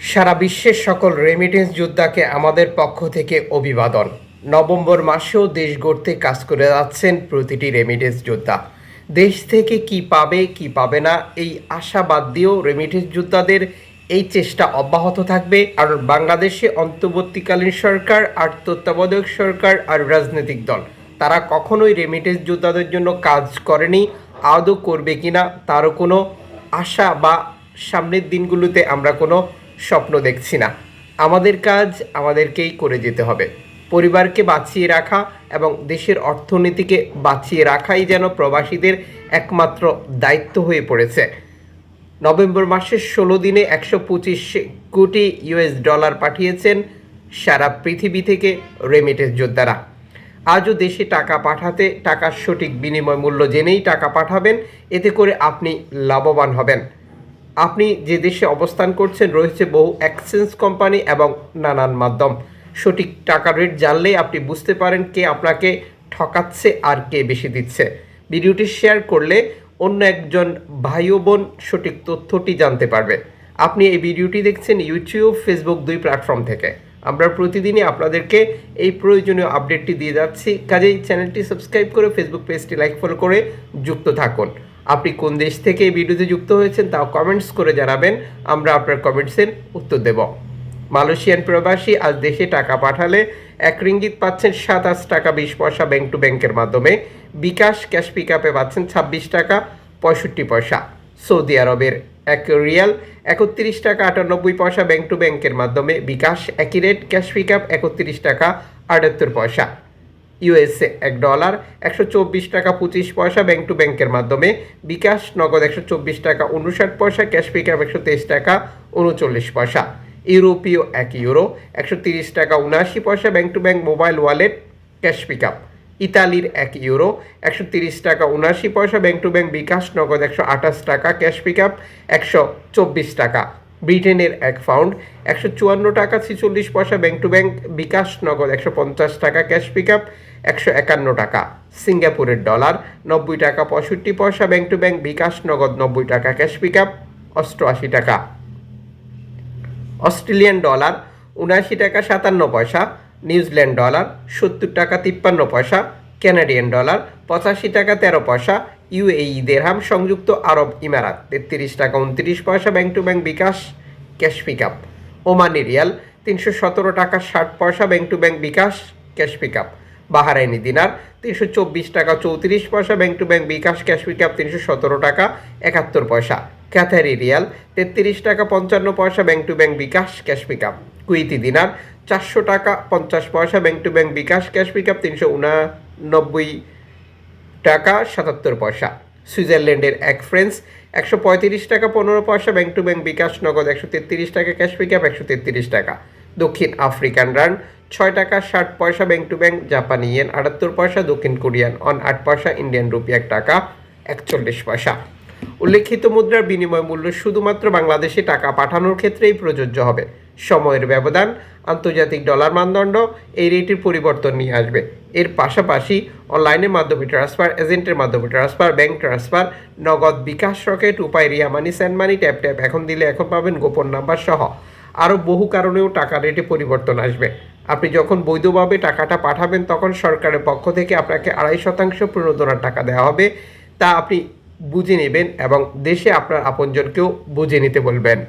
সারা বিশ্বের সকল রেমিটেন্স যোদ্ধাকে আমাদের পক্ষ থেকে অভিবাদন। নভেম্বর মাসেও দেশ গড়তে কাজ করে যাচ্ছেন প্রতিটি রেমিটেন্স যোদ্ধা। দেশ থেকে কি পাবে কি পাবে না এই আশা বাদ দিয়েও রেমিটেন্স যোদ্ধাদের এই চেষ্টা অব্যাহত থাকবে। আর বাংলাদেশে অন্তর্বর্তীকালীন সরকার আর তত্ত্বাবধায়ক সরকার আর রাজনৈতিক দল তারা কখনোই রেমিটেন্স যোদ্ধাদের জন্য কাজ করেনি, আদৌ করবে কিনা তারও কোনো আশা বা সামনের দিনগুলোতে আমরা কোনো স্বপ্ন দেখছি না। আমাদের কাজ আমাদেরকেই করে যেতে হবে। পরিবারকে বাঁচিয়ে রাখা এবং দেশের অর্থনীতিকে বাঁচিয়ে রাখাই যেন প্রবাসীদের একমাত্র দায়িত্ব হয়ে পড়েছে। নভেম্বর মাসের 16 দিনে 125 কোটি ইউএস ডলার পাঠিয়েছেন সারা পৃথিবী থেকে রেমিটেন্স যোদ্ধারা। আজও দেশে টাকা পাঠাতে টাকার সঠিক বিনিময় মূল্য জেনেই টাকা পাঠাবেন, এতে করে আপনি লাভবান হবেন। আপনি যে দেশে অবস্থান করছেন রয়েছে বহু এক্সচেঞ্জ কোম্পানি এবং নানান মাধ্যম। সঠিক টাকার রেট জানলেই আপনি বুঝতে পারেন কে আপনাকে ঠকাচ্ছে আর কে বেশি দিচ্ছে। ভিডিওটি শেয়ার করলে অন্য একজন ভাই ও বোন সঠিক তথ্যটি জানতে পারবে। আপনি এই ভিডিওটি দেখছেন ইউটিউব, ফেসবুক দুই প্ল্যাটফর্ম থেকে। আমরা প্রতিদিনই আপনাদেরকে এই প্রয়োজনীয় আপডেটটি দিয়ে যাচ্ছি, কাজেই চ্যানেলটি সাবস্ক্রাইব করে ফেসবুক পেজটি লাইক ফলো করে যুক্ত থাকুন। আপনি কোন দেশ থেকে এই ভিডিওতে যুক্ত হয়েছেন তাও কমেন্টস করে জানাবেন, আমরা আপনার কমেন্টসের উত্তর দেব। মালয়েশিয়ান প্রবাসী আজ দেশে টাকা পাঠালে 1 রিঙ্গিত পাচ্ছেন 27 টাকা 20 পয়সা ব্যাংক টু ব্যাংকের মাধ্যমে। বিকাশ ক্যাশ পিক আপে পাচ্ছেন 26 টাকা 65 পয়সা। সৌদি আরবের 1 রিয়াল 31 টাকা 98 পয়সা ব্যাংক টু ব্যাংকের মাধ্যমে। বিকাশ একই রেট, ক্যাশ পিক আপ 31 টাকা 78 পয়সা। ইউএসএ $1 124 টাকা 25 পয়সা ব্যাংক টু ব্যাংকের মাধ্যমে। বিকাশ নগদ 124 টাকা 59 পয়সা, ক্যাশ পিক আপ 123 টাকা 39 পয়সা। ইউরোপীয় 1 ইউরো 130 টাকা 79 পয়সা bank to bank mobile wallet cash pick up. ইতালির 1 ইউরো 130 টাকা 79 পয়সা ব্যাংক টু ব্যাংক। বিকাশ নগদ 128 টাকা, ক্যাশ পিক আপ 124 টাকা। ব্রিটেনের 1 পাউন্ড 154 টাকা 46 পয়সা ব্যাংক টু ব্যাংক। বিকাশ নগদ 150 টাকা, ক্যাশ পিক আপ 151 টাকা। সিঙ্গাপুরের ডলার 90 টাকা 65 পয়সা ব্যাংক টু ব্যাংক। বিকাশ নগদ 90 টাকা, ক্যাশ পিক আপ 88 টাকা। অস্ট্রেলিয়ান ডলার 79 টাকা 57 পয়সা। নিউজিল্যান্ড ডলার 70 টাকা 53 পয়সা। কানাডিয়ান ডলার 85 টাকা 13 পয়সা। ইউএই দিরহাম সংযুক্ত আরব ইমারাত 33 টাকা 29 পয়সা bank to bank. BKash cash pick up. Omani rial 317 টাকা 60 পয়সা bank to bank. BKash cash pick up. Bahraini dinar 324 টাকা 34 পয়সা bank to bank. BKash cash pick up 317 টাকা 71 পয়সা। কাতারি রিয়াল 33 টাকা 55 পয়সা bank to bank. BKash cash pick up. কুয়েতি দিনার 400 টাকা 50 পয়সা bank to bank. BKash cash pick up 389 টাকা 77 পয়সা। সুইজারল্যান্ডের 1 ফ্রান্স 135 টাকা 15 পয়সা ব্যাংক টু ব্যাংক। বিকাশ নগদ 133 টাকা, ক্যাশ পিক আপ 133 টাকা। দক্ষিণ আফ্রিকান রান্ড 6 টাকা 60 পয়সা ব্যাংক টু ব্যাংক। জাপানি ইয়েন 78 পয়সা। দক্ষিণ কোরিয়ান অন 8 পয়সা। ইন্ডিয়ান রুপি 1 টাকা 41 পয়সা। উল্লেখিত মুদ্রার বিনিময় মূল্য শুধুমাত্র বাংলাদেশে টাকা পাঠানোর ক্ষেত্রেই প্রযোজ্য হবে। সময়ের ব্যবধান, আন্তর্জাতিক ডলার মানদণ্ড এই রেটের পরিবর্তন নিয়ে আসবে। এর পাশাপাশি অনলাইনের মাধ্যমে ট্রান্সফার, এজেন্টের মাধ্যমে ট্রান্সফার, ব্যাংক ট্রান্সফার, নগদ, বিকাশ, রকেট, উপায়, রিয়া মানি, স্যান্ড মানি, ট্যাপ ট্যাপ, এখন দিলে এখন পাবেন, গোপন নাম্বার সহ আরও বহু কারণেও টাকা রেটে পরিবর্তন আসবে। আপনি যখন বৈধভাবে টাকাটা পাঠাবেন তখন সরকারের পক্ষ থেকে আপনাকে 2.5% প্রণোদনার টাকা দেওয়া হবে। তা আপনি বুঝে নেবেন এবং দেশে আপনার আপনজনকেও বুঝে নিতে বলবেন।